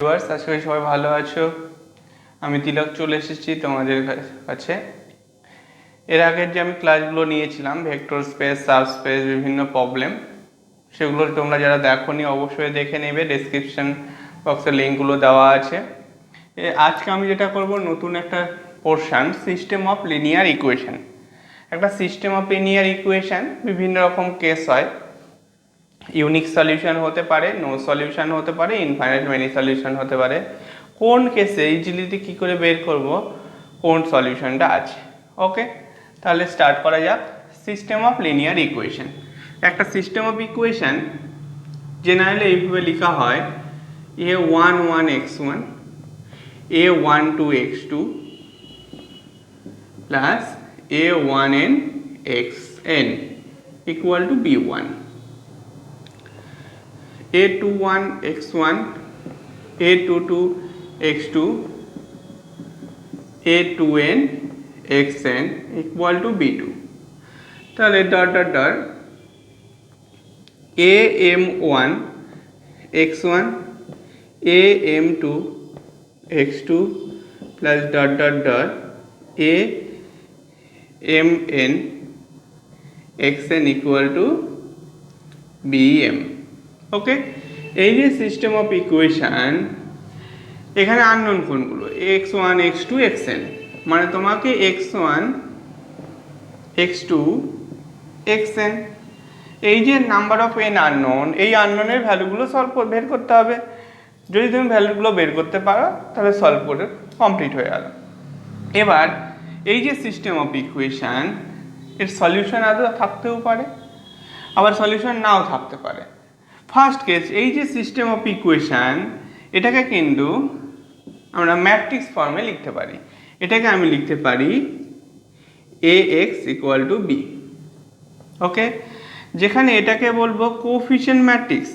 Viewers, আশা করি সবাই ভালো আছো। আমি তিলক চলে এসেছি তোমাদের কাছে। এর আগের যে আমি ক্লাসগুলো নিয়েছিলাম ভেক্টর স্পেস, সাবস্পেস, বিভিন্ন প্রবলেম, সেগুলো তোমরা যারা দেখোনি অবশ্যই দেখে নেবে, ডেসক্রিপশন বক্সে লিঙ্কগুলো দেওয়া আছে। আজকে আমি যেটা করব, নতুন একটা portion, system of linear equation. একটা সিস্টেম অফ লিনিয়ার ইকুয়েশন বিভিন্ন রকম কেস হয়। ইউনিক সলিউশন হতে পারে, নো সলিউশন হতে পারে, ইনফাইনাইট মেনি সলিউশন হতে পারে। কোন কেসে ইজিলিতে কী করে বের করব কোন সলিউশনটা আছে। ওকে, তাহলে স্টার্ট করা যাক। System of linear equation. একটা সিস্টেম অফ ইকুয়েশন জেনারেলি এইভাবে লেখা হয়, a11x1 a12x2 plus a1n xn equal to b1, a21x1 a22x2 a2n xn equal to b2। তাহলে dot dot dot am1 x1 am2 x2 plus dot dot dot amn xn equal to bm। ওকে, এই যে system of equation, এখানে unknown কোনগুলো, x1 x2 xn, মানে তোমাকে x1 x2 xn, এই যে number of n unknown, এই আননোনের ভ্যালুগুলো বের করতে হবে। যদি তুমি ভ্যালুগুলো বের করতে পারো তাহলে সলভ করে কমপ্লিট হয়ে গেল। এবার এই যে সিস্টেম অফ ইকুয়েশন, এর সলিউশন আদৌ থাকতেও পারে, আবার সলিউশন নাও থাকতে পারে। ফার্স্ট কেস, এই যে সিস্টেম অফ ইকুয়েশন, এটাকে কিন্তু আমরা ম্যাট্রিক্স ফর্মে লিখতে পারি। এটাকে আমি লিখতে পারি ax ইকুয়াল টু b। ওকে, যেখানে এটাকে বলবো কোএফিশিয়েন্ট ম্যাট্রিক্স।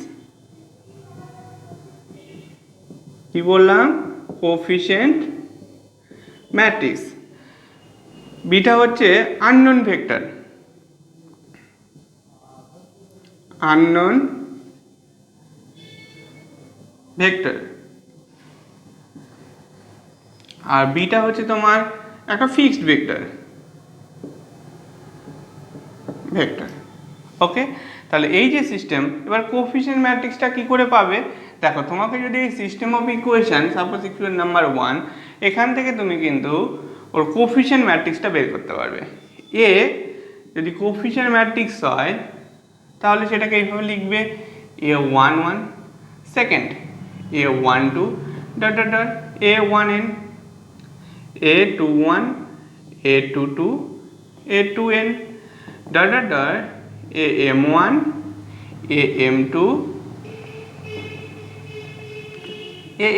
কি বললাম? Coefficient matrix. বিটা হচ্ছে আননোন ভেক্টর, আননোন ভেক্টর, আর বিটা হচ্ছে তোমার একটা ফিক্সড ভেক্টর। ওকে, তাহলে এই যে সিস্টেম, এবার কোএফিশিয়েন্ট ম্যাট্রিক্সটা কি করে পাবে? দেখো, তোমাকে যদি এই system of equation, suppose equation number 1, এখান থেকে তুমি কিন্তু ওর কোএফিশিয়েন্ট ম্যাট্রিক্সটা বের করতে পারবে। এ যদি কোএফিশিয়েন্ট ম্যাট্রিক্স হয় তাহলে সেটাকে এইভাবে লিখবে, a11 second, a12 dot dot dot a1n a21 a22 a2n dot dot dot am1 am2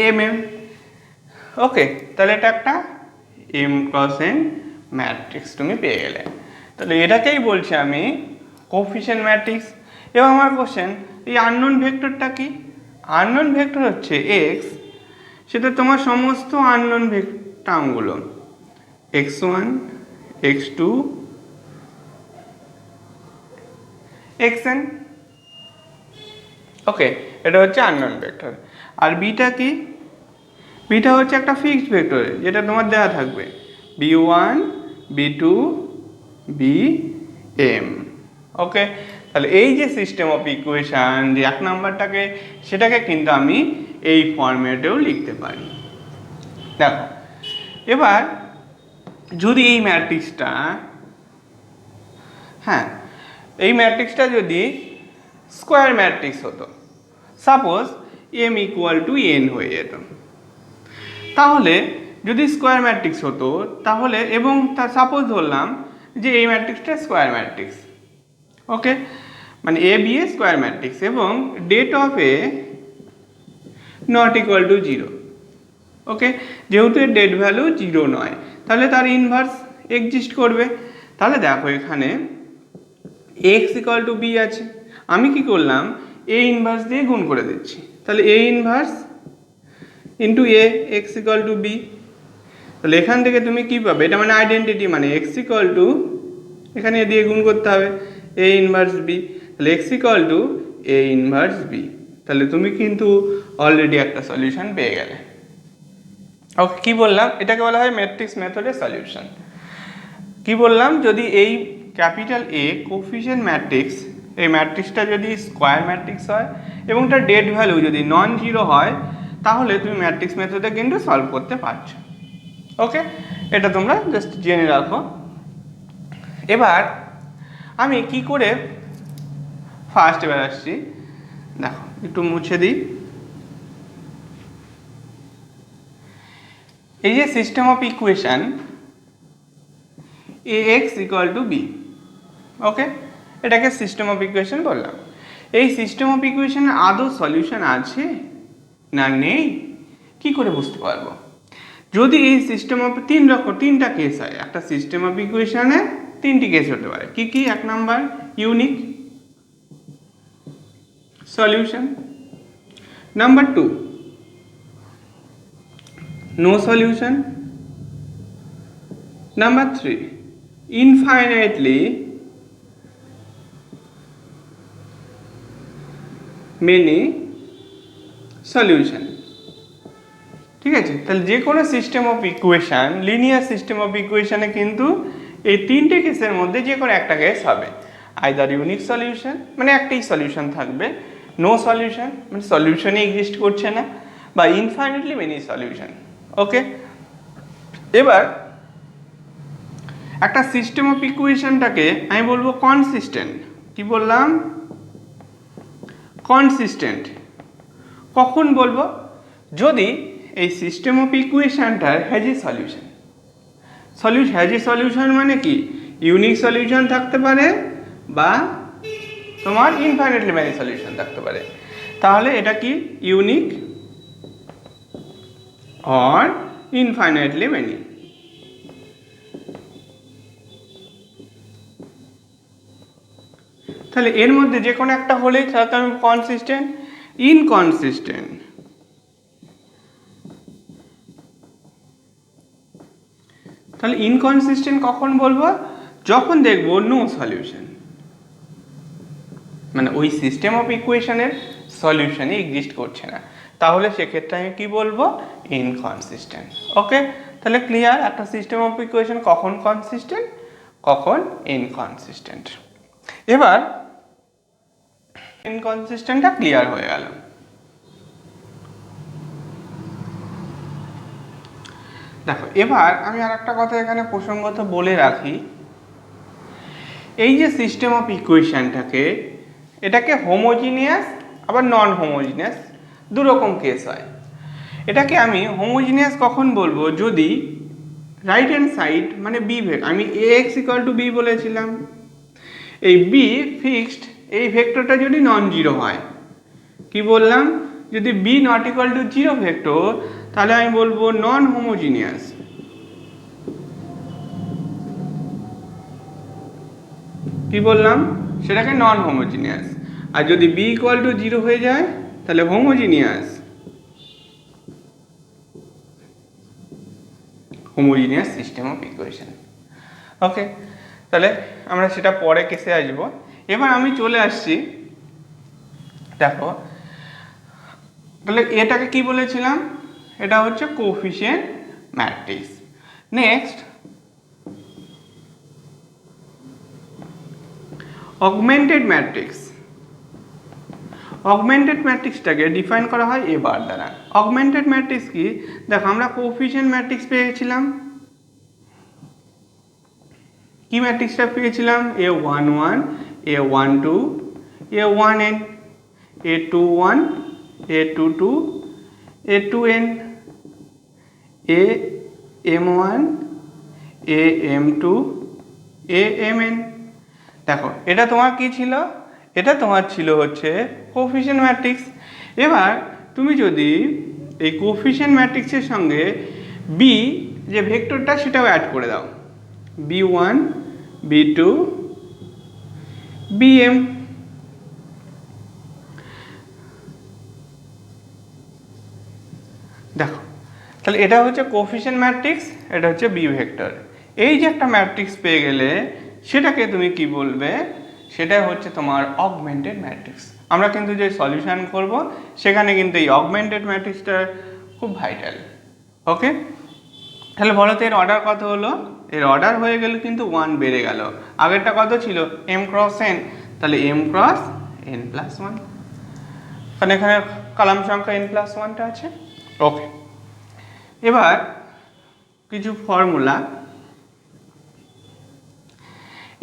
amm। ওকে, তাহলে এটা একটা m ক্রস n ম্যাট্রিক্স তুমি পেয়ে গেলে। তাহলে এটাকেই বলছি আমি কোএফিশিয়েন্ট ম্যাট্রিক্স। এবার আমার কোশ্চেন, এই আননোন ভেক্টরটা কি? আননোন ভেক্টর হচ্ছে x, সেটা তোমার সমস্ত আননোন টার্মগুলো x1 x2 xn। ওকে, এটা হচ্ছে আননোন ভেক্টর। আর বিটা কি? বিটা হচ্ছে একটা ফিক্সড ভেক্টর, যেটা তোমার দেওয়া থাকবে b1 b2 bm। ওকে, তাহলে এই যে সিস্টেম অফ ইকুয়েশন, যে এক নাম্বারটাকে, সেটাকে কিন্তু আমি এই ফরম্যাটেও লিখতে পারি। দেখো, এবার যদি এই ম্যাট্রিক্সটা, হ্যাঁ, এই ম্যাট্রিক্সটা যদি স্কোয়ার ম্যাট্রিক্স হতো, suppose m equal to n হয়ে যেত, তাহলে যদি স্কোয়ার ম্যাট্রিক্স হতো তাহলে, এবং তার সাপোজ ধরলাম যে এই ম্যাট্রিক্সটা স্কোয়ার ম্যাট্রিক্স। ওকে, মানে A be a square matrix, এবং det of A not equal to 0। Okay, যেহেতু এর ডেট ভ্যালু 0 নয়, তাহলে তার ইনভার্স এক্সিস্ট করবে। তাহলে দেখো, এখানে x ইকুয়াল টু বি আছে, আমি কি করলাম, এ ইনভার্স দিয়ে গুণ করে দিচ্ছি। তাহলে A inverse into A, x equal to b. তাহলে এখান থেকে তুমি কি পাবে? এটা মানে আইডেন্টিটি, মানে এক্স ইকুয়াল টু, এখানে এ দিয়ে গুণ করতে হবে, এ ইনভার্স বি। তাহলে x equal to a inverse b. তাহলে তুমি কিন্তু অলরেডি একটা সলিউশন পেয়ে গেলে। ওকে, কি বললাম, এটাকে বলা হয় ম্যাট্রিক্স মেথডের সলিউশন। কি বললাম, যদি এই ক্যাপিটাল এ কোফিশিয়েন্ট ম্যাট্রিক্স, এই ম্যাট্রিক্সটা যদি স্কোয়ার ম্যাট্রিক্স হয় এবং তার ডেট ভ্যালু যদি নন জিরো হয়, তাহলে তুমি ম্যাট্রিক্স মেথডে কিন্তু সলভ করতে পারছো। ওকে, এটা তোমরা জাস্ট জেনে রাখো। এবার আমি কি করে ফার্স্ট এবার আসছি, দেখো একটু মুছে দিই। এই যে system of equation ax equal to b, okay, এটাকে সিস্টেম অফ ইকুয়েশন বললাম। এই সিস্টেম অফ ইকুয়েশনের আদৌ সলিউশন আছে না নেই কি করে বুঝতে পারবো? যদি এই সিস্টেম অফ তিনটা কেস হয়, একটা সিস্টেম অফ ইকুয়েশনে তিনটি কেস হতে পারে। কি কি? এক number unique solution, number to know solution, number three infinitely many solution. ঠিক আছে, তাহলে যে কোনো system of equation, linear system of ইকুয়েশনে কিন্তু এই তিনটে কেসের মধ্যে যে কোনো একটা কেস হবে। আইদার ইউনিক সলিউশন মানে একটাই সলিউশন থাকবে, নো সলিউশন মানে সলিউশনই এক্সিস্ট করছে না, বা ইনফাইনাইটলি মেনি সলিউশন। ওকে, এবার একটা সিস্টেম অফ ইকুয়েশনটাকে আমি বলবো কনসিস্টেন্ট। কি বললাম? কনসিস্টেন্ট। কখন বলবো? যদি এই সিস্টেম অফ ইকুয়েশনটার has a solution. Has a solution মানে কি? ইউনিক সলিউশন থাকতে পারে বা তোমার ইনফাইনাইটলি মেনি সলিউশন থাকতে পারে। তাহলে এটা কি? Unique or infinitely many. তাহলে এর মধ্যে যে কোনো একটা হলেই তাহলে আমি কনসিস্টেন্ট। ইনকনসিস্টেন্ট, তাহলে ইনকনসিস্টেন্ট কখন বলবো? যখন দেখবো নো সলিউশন, মানে ওই সিস্টেম অফ ইকুয়েশনের সলিউশনই এক্সিস্ট করছে না, তাহলে সেক্ষেত্রে আমি কি বলবো? ইনকনসিস্টেন্ট। ওকে, তাহলে ক্লিয়ার একটা সিস্টেম অফ ইকুয়েশন কখন কনসিস্টেন্ট, কখন ইনকনসিস্টেন্ট। এবার ইনকনসিস্টেন্টটা ক্লিয়ার হয়ে গেল। দেখো, এবার আমি আর একটা কথা এখানে প্রসঙ্গত বলে রাখি, এই যে সিস্টেম অফ ইকুয়েশনটাকে, এটাকে হোমোজিনিয়াস আবার নন হোমোজিনিয়াস দুরকম কেস হয়। এটাকে আমি হোমোজিনিয়াস কখন বলবো? যদি রাইট হ্যান্ড সাইড মানে বি আমি ax ইকুয়াল টু বি বলেছিলাম, এই বি ফিক্সড, এই ভেক্টরটা যদি নন জিরো হয়। কি বললাম? যদি b not equal to zero vector, তাহলে আমি বলবো নন হোমোজিনিয়াস। কি বললাম? সেটাকে নন হোমোজিনিয়াস। আর যদি বি ইকুয়াল টু জিরো হয়ে যায় তাহলে homogeneous. Homogeneous system of equation. Okay, তাহলে আমরা সেটা পরে কেসে আসবো। এবার আমি চলে আসছি, দেখো তাহলে এটাকে কি বলেছিলাম? এটা হচ্ছে coefficient matrix. Next augmented matrix. Augmented ম্যাট্রিক্সটাকে ডিফাইন করা হয় এ বার দ্বারা। অগমেন্টেড ম্যাট্রিক্স কি? দেখো, আমরা কোফিশিয়েন্ট ম্যাট্রিক্স পেয়েছিলাম। কি ম্যাট্রিক্সটা পেয়েছিলাম? A11, A12, A1n, A21, A22, A2n, AM1, AM2, AMn। দেখো, এটা তোমার কি ছিল? এটা তোমার ছিল হচ্ছে কোফিশিয়েন্ট ম্যাট্রিক্স। এবার তুমি যদি এই কোফিশিয়েন্ট ম্যাট্রিক্সের সঙ্গে বি যে ভেক্টরটা সেটাও অ্যাড করে দাও, B1, B2, Bm। দেখো, তাহলে এটা হচ্ছে কোফিশিয়েন্ট ম্যাট্রিক্স, এটা হচ্ছে বি ভেক্টর। এই যে একটা ম্যাট্রিক্স পেয়ে গেলে সেটাকে তুমি কি বলবে? সেটা হচ্ছে তোমার অগমেন্টেড ম্যাট্রিক্স। আমরা কিন্তু যে সলিউশন করব সেখানে কিন্তু এই অগমেন্টেড ম্যাট্রিক্সটা খুব ভাইটাল। ওকে, তাহলে বলো তো এর অর্ডার কত হলো? এর অর্ডার হয়ে গেল কিন্তু 1 বেড়ে গেল। আগেরটা কত ছিল? m ক্রস n, তাহলে m ক্রস n প্লাস 1, কারণ এখানে কলাম সংখ্যা n প্লাস 1টা আছে। ওকে, এবার কিছু ফর্মুলা।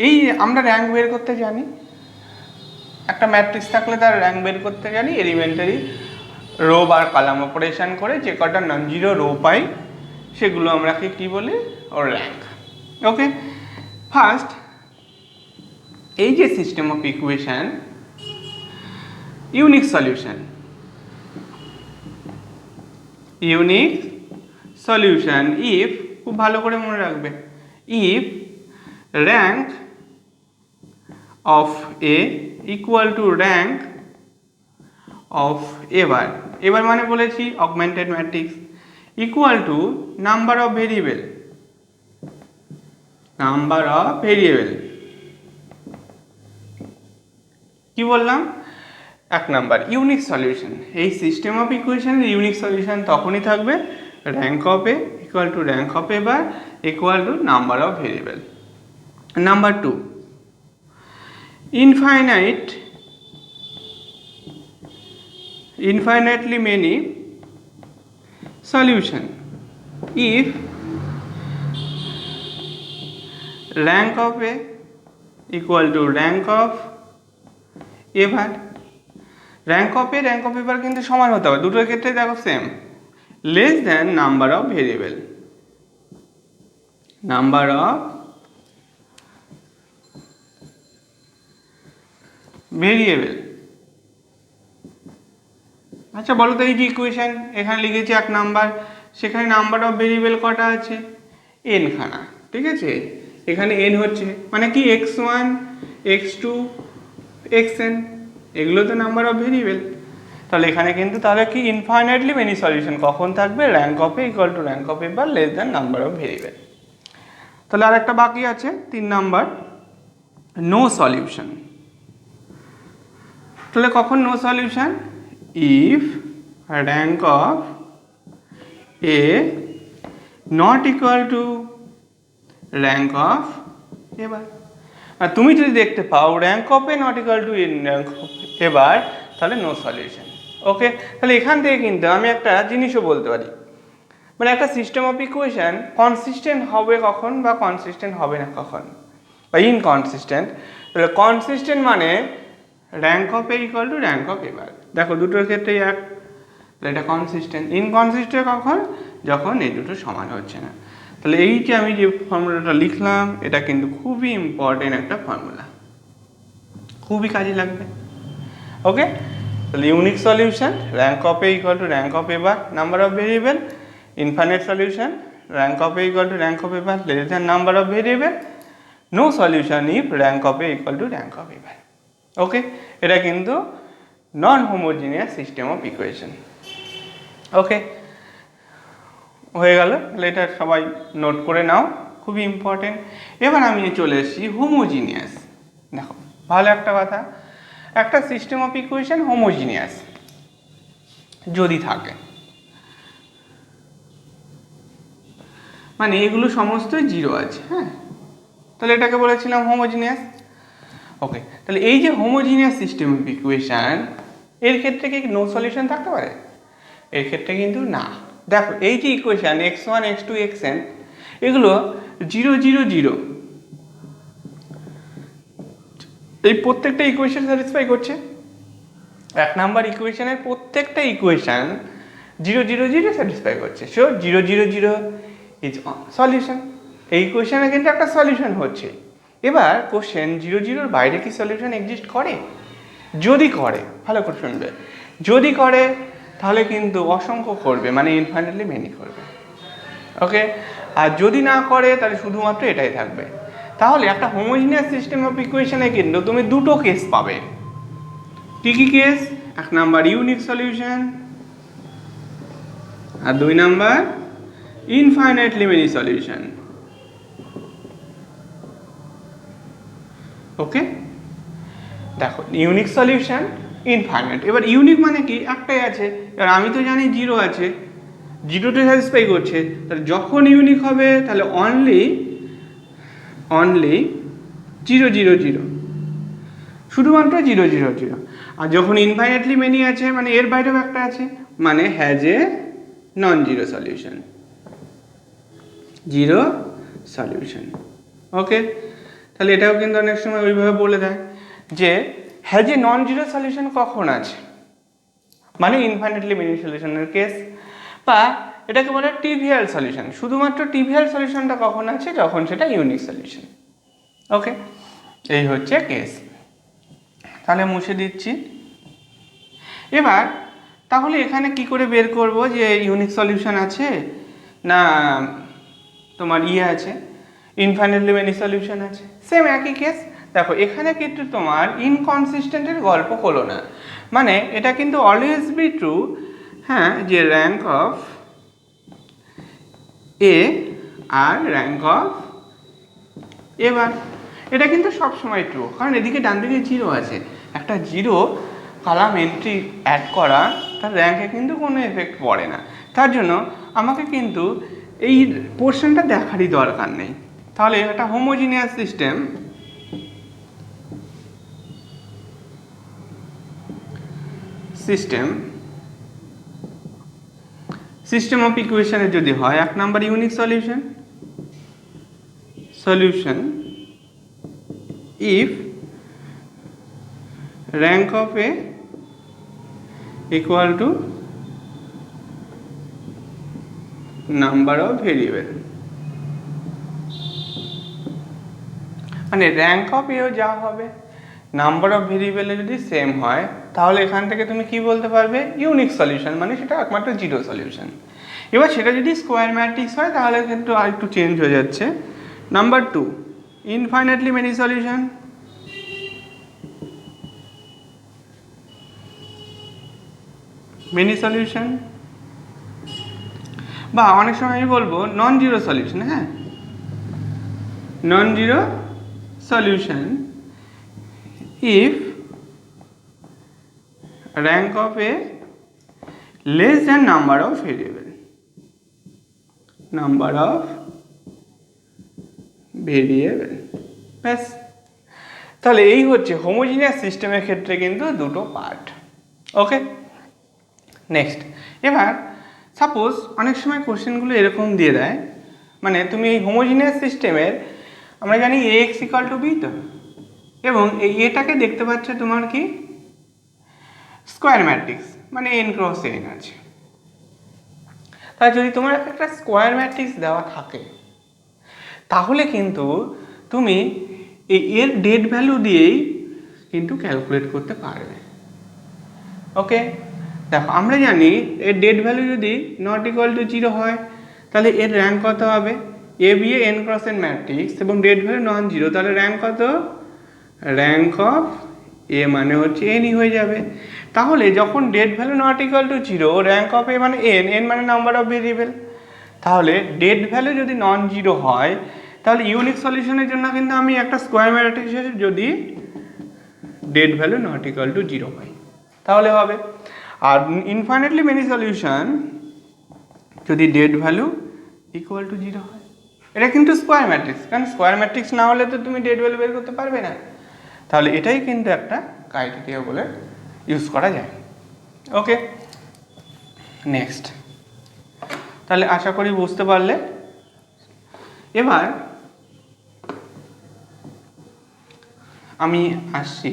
এই আমরা র্যাঙ্ক বের করতে জানি, একটা ম্যাট্রিক্স থাকলে তার র্যাঙ্ক বের করতে জানি এলিমেন্টারি রো বা কলাম অপারেশন করে যে কটা নন জিরো রো পাই সেগুলো আমরা কি বলি? ওর র্যাঙ্ক। ওকে, ফার্স্ট এই যে system of equation unique solution, unique solution if, খুব ভালো করে মনে রাখবে, if rank of A equal to rank of এবার, এবার মানে বলেছি augmented matrix, equal to number of variable, number of variable. কি বললাম? 1 নাম্বার ইউনিক সলিউশন। এই সিস্টেম অফ ইকুয়েশনের ইউনিক সলিউশন তখনই থাকবে rank of A equal to rank of A bar equal to number of variable. Number 2, infinitely many solution if rank of a equal to rank of a bar, rank of a rank of a bar কিন্তু সমান হতে হবে, দুটোর ক্ষেত্রে দেখো same, less than number of variable, number of variable। আচ্ছা বলো তো এই যে ইকুয়েশন এখানে লিখেছি 1 নাম্বার, সেখানে নাম্বার অফ ভেরিয়েবল কটা আছে? n খানা, ঠিক আছে? এখানে n হচ্ছে মানে কি x1 x2 xn, এগুলো তো নাম্বার অফ ভেরিয়েবল। তাহলে এখানে কিন্তু তাহলে কি ইনফাইনাইটলি মেনি সলিউশন কখন থাকবে? Rank of A equal to rank of A bar less than number of variable. তাহলে আর একটা বাকি আছে 3 নাম্বার, নো সলিউশন। তাহলে কখন no solution? if rank of a not equal to rank of a bar, আর তুমি যদি দেখতে পাও rank of a not equal to rank of a bar তাহলে নো সলিউশন। ওকে, তাহলে এখান থেকে কিন্তু আমি একটা জিনিসও বলতে পারি, মানে একটা সিস্টেম অফ ইকুয়েশন কনসিস্টেন্ট হবে কখন বা কনসিস্টেন্ট হবে না কখন, বা ইনকনসিস্টেন্ট। তাহলে কনসিস্টেন্ট মানে rank of A equal to rank of এবার, দেখো দুটোর ক্ষেত্রেই এক, তাহলে এটা কনসিস্টেন্ট। ইনকনসিস্টেন্ট কখন? যখন এই দুটো সমান হচ্ছে না। তাহলে এই যে আমি যে ফর্মুলাটা লিখলাম এটা কিন্তু খুবই ইম্পর্টেন্ট একটা ফর্মুলা, খুবই কাজে লাগবে। ওকে, তাহলে unique solution rank of A equal to rank of A bar number of variable, infinite solution rank of A equal to rank of A bar less than number of variable, no solution if rank of A equal to rank of A bar. Okay, এটা কিন্তু non homogeneous system of equation. Okay, হয়ে গেল, তাহলে এটা সবাই note করে নাও, খুবই important. এবার আমি চলে এসেছি হোমোজিনিয়াস। দেখো ভালো একটা কথা, একটা সিস্টেম অফ ইকুয়েশন হোমোজিনিয়াস যদি থাকে, মানে এগুলো সমস্তই জিরো আছে, হ্যাঁ, তাহলে এটাকে বলেছিলাম হোমোজিনিয়াস। ওকে, তাহলে এই যে হোমোজিনিয়াস সিস্টেম অফ ইকুয়েশন এর ক্ষেত্রে কি নো সলিউশন থাকতে পারে? এর ক্ষেত্রে কিন্তু না। দেখো এই যে ইকুয়েশন x1 x2 xn এগুলো 0 0 0, এই প্রত্যেকটা ইকুয়েশন স্যাটিসফাই করছে। 1 নাম্বার ইকুয়েশনের প্রত্যেকটা ইকুয়েশন 0 0 0 স্যাটিসফাই করছে, সো 0 0 0 ইজ সলিউশন। এই ইকুয়েশনে কিন্তু একটা সলিউশন হচ্ছে। এবার কোশ্চেন 0 0 বাইরে কি সলিউশন এক্সিস্ট করে? যদি করে, ভালো করে শুনবে, যদি করে তাহলে কিন্তু অসংখ্য করবে, মানে ইনফাইনাইটলি মেনি করবে। ওকে, আর যদি না করে তাহলে শুধুমাত্র এটাই থাকবে। তাহলে একটা হোমোজিনিয়াস সিস্টেম অফ ইকুয়েশনে কিন্তু তুমি দুটো কেস পাবে। কি কি কেস? 1 নাম্বার ইউনিক সলিউশন, আর 2 number infinitely many solution. Okay, দেখো ইউনিক সলিউশন ইনফাইনাইট। এবার ইউনিক মানে কি, একটাই আছে। এবার আমি তো জানি জিরো আছে, জিরোতে স্যাটিসফাই করছে, তাহলে যখন ইউনিক হবে তাহলে অনলি জিরো জিরো জিরো, শুধুমাত্র জিরো জিরো জিরো। আর যখন ইনফাইনাইটলি মেনি আছে মানে এর বাইরেও একটা আছে, মানে has a non zero solution, zero solution. Okay, তাহলে এটাও কিন্তু অনেক সময় ওইভাবে বলে দেয় যে has a non zero solution কখন আছে, মানে ইনফাইনাইটলি মেনি সলিউশনের কেস, বা এটাকে বলে ট্রিভিয়াল সলিউশন। শুধুমাত্র ট্রিভিয়াল সলিউশনটা কখন আছে, যখন সেটা ইউনিক সলিউশন। ওকে, এই হচ্ছে কেস। তাহলে মুছে দিচ্ছি। এবার তাহলে এখানে কি করে বের করব যে ইউনিক সলিউশন আছে না তোমার আছে ইনফাইনাইটলি মেনি সলিউশন আছে? সেম একই কেস। দেখো এখানে কিন্তু তোমার ইনকনসিস্টেন্টের গল্প হলো না, মানে এটা কিন্তু অলওয়েজ বি ট্রু, হ্যাঁ, যে র্যাঙ্ক অফ এ আর র্যাঙ্ক অফ এবার এটা কিন্তু সবসময় ট্রু, কারণ এদিকে ডান দিকে জিরো আছে। একটা জিরো কলাম এন্ট্রি অ্যাড করা তার র্যাঙ্কে কিন্তু কোনো এফেক্ট পড়ে না, তার জন্য আমাকে কিন্তু এই পোর্শনটা দেখারই দরকার নেই। তাহলে একটা হোমোজিনিয়াস সিস্টেম অফ ইকুয়েশনের যদি হয়, এক number unique solution if rank of A equal to number of variable, মানে র্যাঙ্ক অফ এও যা হবে, নাম্বার অফ ভেরিয়েবলে যদি সেম হয়, তাহলে এখান থেকে তুমি কি বলতে পারবে, ইউনিক সলিউশন, মানে সেটা একমাত্র জিরো সলিউশন। এবার সেটা যদি স্কোয়ার ম্যাট্রিক্স হয় তাহলে কিন্তু আর একটু চেঞ্জ হয়ে যাচ্ছে। নাম্বার 2 ইনফাইনাইটলি মেনি সলিউশন, বা অনেক সময় আমি বলবো নন জিরো সলিউশন। হ্যাঁ, non zero solution if rank of A less than number of variable, ব্যাস। তাহলে এই হচ্ছে হোমোজিনিয়াস সিস্টেমের ক্ষেত্রে কিন্তু দুটো পার্ট। Okay, next. এবার সাপোজ অনেক সময় কোশ্চেনগুলো এরকম দিয়ে দেয়, মানে তুমি এই হোমোজিনিয়াস সিস্টেমের, আমরা জানি এক্স ইকুয়াল টু বি, তো এবং এই এটাকে দেখতে পাচ্ছ তোমার কি স্কোয়ার ম্যাট্রিক্স, মানে এন ক্রস এন আছে। তাই যদি তোমার একটা স্কোয়ার ম্যাট্রিক্স দেওয়া থাকে, তাহলে কিন্তু তুমি এর ডেট ভ্যালু দিয়েই কিন্তু ক্যালকুলেট করতে পারবে। ওকে, দেখো আমরা জানি এর ডেট ভ্যালু যদি নট ইকুয়াল টু জিরো হয়, তাহলে এর র্যাঙ্ক কত হবে, A be a n cross n matrix এবং ডেট ভ্যালু নন জিরো, তাহলে র্যাঙ্ক কত, র্যাঙ্ক অফ এ মানে হচ্ছে এনই হয়ে যাবে। তাহলে যখন det value not equal to zero, rank of A মানে এন, এন মানে নাম্বার অফ ভেরিয়েবল, তাহলে ডেট ভ্যালু যদি নন জিরো হয়, তাহলে ইউনিক সলিউশনের জন্য কিন্তু আমি একটা স্কোয়ার ম্যাট্রিক্সের যদি det value not equal to zero হয় তাহলে হবে। আর ইনফাইনাইটলি মেনি সলিউশন যদি det value equal to zero হয়, এটা কিন্তু স্কোয়ার ম্যাট্রিক্স, কারণ স্কোয়ার ম্যাট্রিক্স না হলে তো তুমি ডেট ভ্যালু বের করতে পারবে না। তাহলে এটাই কিন্তু একটা ক্রাইটেরিয়া বলে ইউজ করা যায়। ওকে, নেক্সট। তাহলে আশা করি বুঝতে পারলে। এবার আমি আসছি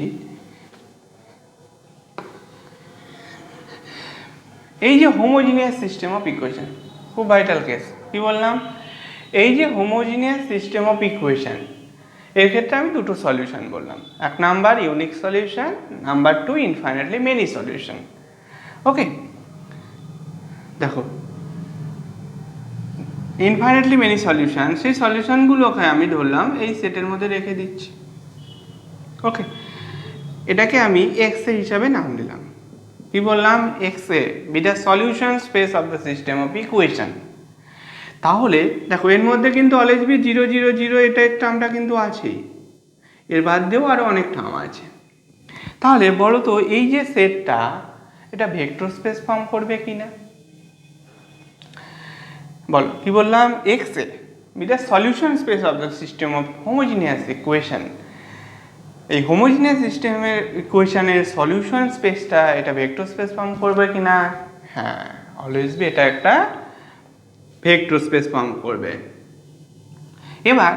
এই যে হোমোজিনিয়াস সিস্টেম অফ ইকুয়েশন, খুব ভাইটাল কেস। কি বললাম, এই যে হোমোজিনিয়াস সিস্টেম অফ ইকুয়েশন, এর ক্ষেত্রে আমি দুটো সলিউশন বললাম, এক number unique solution, number 2 infinitely many solution. Okay, দেখো ইনফাইনাইটলি মেনি সলিউশন, সেই সলিউশনগুলোকে আমি ধরলাম এই সেটের মধ্যে রেখে দিচ্ছি। ওকে, এটাকে আমি এক্স এ হিসাবে নাম দিলাম। কি বললাম, x A B the solution space of the system of equation. তাহলে দেখো এর মধ্যে কিন্তু always be zero zero zero, এটা টার্মটা কিন্তু আছেই, এর বাদ দিয়েও আরও অনেক টার্ম আছে। তাহলে বলো তো এই যে সেটটা এটা ভেক্টর স্পেস ফর্ম করবে কি না? বলো কি বললাম, x A B the solution space of the system of homogeneous equation. এই হোমোজিনিয়াস সিস্টেমের ইকুয়েশনের সলিউশন স্পেসটা এটা ভেক্টর স্পেস ফর্ম করবে কি না? হ্যাঁ, অলওয়েজ বি এটা একটা ভেক্টর স্পেস ফর্ম করবে। এবার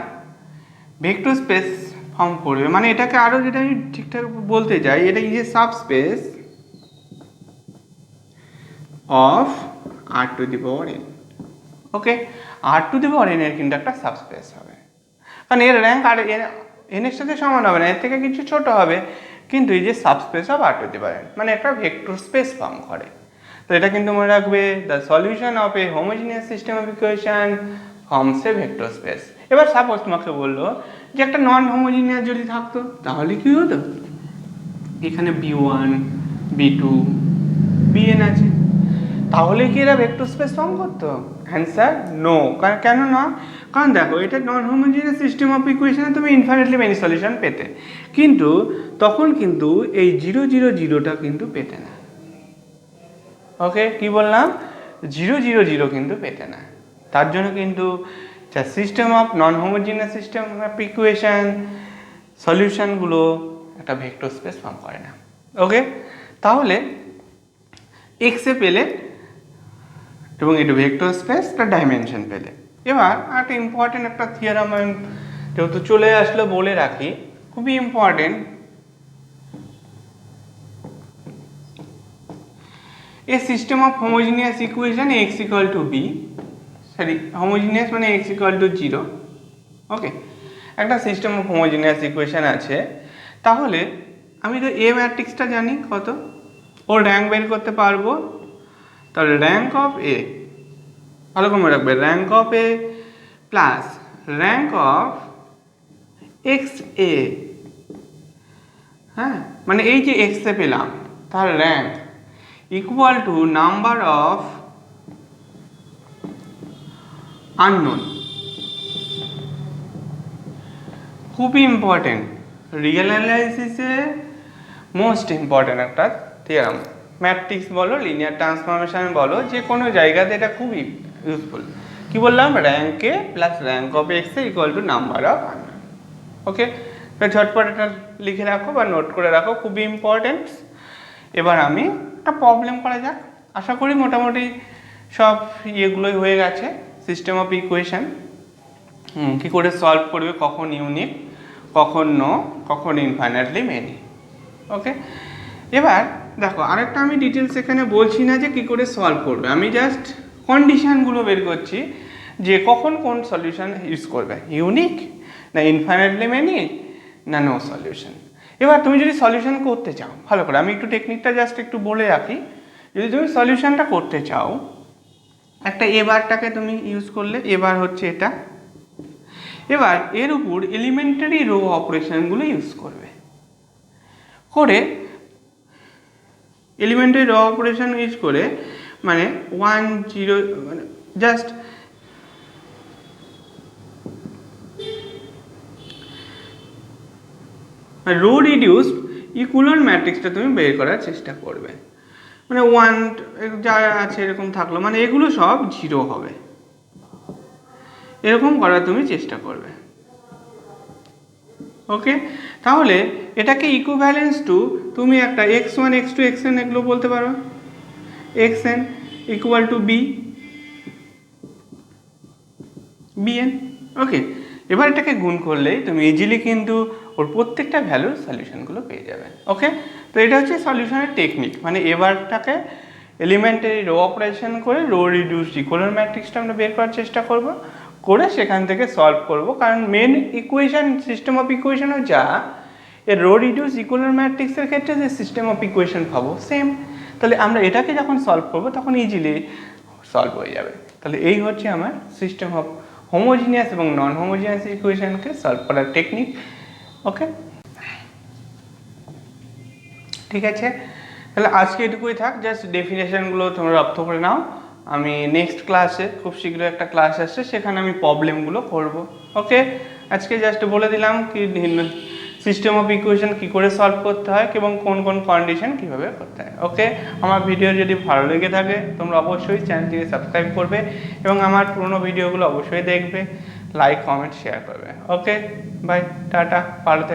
ভেক্টর স্পেস ফর্ম করবে মানে এটাকে আরও যেটা আমি ঠিকঠাক বলতে চাই, এটা is a subspace of R to the power n. Okay, R to the power n এর কিন্তু একটা সাবস্পেস হবে, কারণ এর র্যাঙ্ক আর এন এর সাথে সমান হবে না, এর থেকে কিছু ছোট হবে, কিন্তু এই যে subspace of R to the power n মানে একটা ভেক্টর স্পেস ফর্ম করে। তো এটা কিন্তু মনে রাখবে, the solution of A homogeneous system of equation forms A vector space. এবার সাপোজ তোমাকে বললো যে একটা নন হোমোজিনিয়াস যদি থাকতো তাহলে কি হতো, এখানে বি1 বি2 বিএন আছে, তাহলে কি এরা ভেক্টর স্পেস ফর্ম করতো? Answer no. কেন না? কারণ দেখো এটা নন হোমোজিনিয়াস সিস্টেম অফ ইকুয়েশনে তুমি ইনফাইনাইটলি মেনি সলিউশন পেতে, কিন্তু তখন কিন্তু এই 0 0 0টা কিন্তু পেতে না। ওকে, কি বললাম, 0 0 0 কিন্তু পেতে না। তার জন্য কিন্তু যা system of non homogeneous system of equation সলিউশনগুলো একটা ভেক্টর স্পেস ফর্ম করে না। ওকে, তাহলে এক্সে পেলে এবং এটা ভেক্টর স্পেস তার ডাইমেনশন পেলে। এবার একটা ইম্পর্টেন্ট একটা থিওরাম আমি যেহেতু চলে আসলো বলে রাখি, খুবই important. A system of homogeneous equation x equal to b, sorry homogeneous মানে x equal to 0, ওকে, একটা সিস্টেম অফ হোমোজিনিয়াস ইকুয়েশন আছে, তাহলে আমি তো এ ম্যাট্রিক্সটা জানি কত, ওর র্যাঙ্ক বের করতে পারবো। তাহলে র্যাঙ্ক অফ এ ভালো করে রাখবে, rank of A plus rank of X A, হ্যাঁ মানে এই যে এক্স এ পেলাম তার rank equal to number of unknown। খুবই ইম্পর্টেন্ট, রিয়েল অ্যানালাইসিসে মোস্ট ইম্পর্টেন্ট একটা থিওরাম। ম্যাট্রিক্স বলো, লিনিয়ার ট্রান্সফরমেশন বলো, যে কোনো জায়গাতে এটা খুবই ইউজফুল। কি বললাম, rank A plus rank of X equal to number of unknown. Okay, ঝটপট এটা লিখে রাখো বা নোট করে রাখো, খুবই ইম্পর্টেন্ট। এবার আমি একটা প্রবলেম করা যাক, আশা করি মোটামুটি সব ইয়েগুলোই হয়ে গেছে। সিস্টেম অফ ইকুয়েশন কী করে সলভ করবে, কখন ইউনিক, কখন নো, কখন ইনফাইনাইটলি মেনি। ওকে, এবার দেখো আরেকটা আমি ডিটেলস এখানে বলছি না যে কী করে সলভ করবে, আমি জাস্ট কন্ডিশানগুলো বের করছি যে কখন কোন সলিউশন ইউজ করবে, ইউনিক না ইনফাইনাইটলি মেনি না নো সলিউশন। এবার তুমি যদি সলিউশন করতে চাও, ভালো করে আমি একটু টেকনিকটা জাস্ট একটু বলে রাখি, যদি তুমি সলিউশনটা করতে চাও, একটা এবারটাকে তুমি ইউজ করলে, এবার হচ্ছে এটা, এবার এর উপর এলিমেন্টারি রো অপারেশনগুলো ইউজ করবে, করে এলিমেন্টারি রো অপারেশন ইউজ করে মানে 1 0 মানে জাস্ট রো রিডিউসড ইকুয়াল ম্যাট্রিক্সটা তুমি বের করার চেষ্টা করবে। মানে 1 যা আছে এরকম থাকলো, মানে এগুলো সব 0 হবে, এরকম করার তুমি চেষ্টা করবে। ওকে, তাহলে এটাকে ইকুইভ্যালেন্স টু তুমি একটা x1 x2 xn এগুলো বলতে পারো, xn ইকুয়াল টু bn। ওকে, এবার এটাকে গুণ করলেই তুমি ইজিলি কিন্তু ওর প্রত্যেকটা ভ্যালুর সলিউশনগুলো পেয়ে যাবে। ওকে, তো এটা হচ্ছে সলিউশনের টেকনিক, মানে এবারটাকে এলিমেন্টারি রো অপারেশন করে রো রিডিউসড ইকুয়াল ম্যাট্রিক্সটা আমরা বের করার চেষ্টা করব, করে সেখান থেকে সলভ করব, কারণ মেন ইকুয়েশন সিস্টেম অফ ইকুয়েশনও যা এর রো রিডিউস ইকুয়াল ম্যাট্রিক্সের ক্ষেত্রে যে সিস্টেম অফ ইকুয়েশন পাবো সেম, তাহলে আমরা এটাকে যখন সলভ করব তখন ইজিলি সলভ হয়ে যাবে। তাহলে এই হচ্ছে আমার সিস্টেম অফ হোমোজিনিয়াস এবং নন হোমোজিনিয়াস ইকুয়েশনকে সলভ করার টেকনিক। ওকে, ঠিক আছে, তাহলে আজকে এটুকুই থাক, জাস্ট ডেফিনেশনগুলো তোমরা রপ্ত করে নাও। আমি নেক্সট ক্লাসে খুব শীঘ্রই একটা ক্লাস আসছে, সেখানে আমি প্রবলেমগুলো করব। ওকে, আজকে জাস্ট বলে দিলাম কি সিস্টেম অফ ইকুয়েশন কী করে সলভ করতে হয় এবং কোন কোন কন্ডিশন কীভাবে করতে হয়। ওকে, আমার ভিডিও যদি ভালো লেগে থাকে তোমরা অবশ্যই চ্যানেলটিকে সাবস্ক্রাইব করবে এবং আমার পুরনো ভিডিওগুলো অবশ্যই দেখবে, লাইক কমেন্ট শেয়ার করবে। ওকে বাই, টাটা, ভালো থেকো।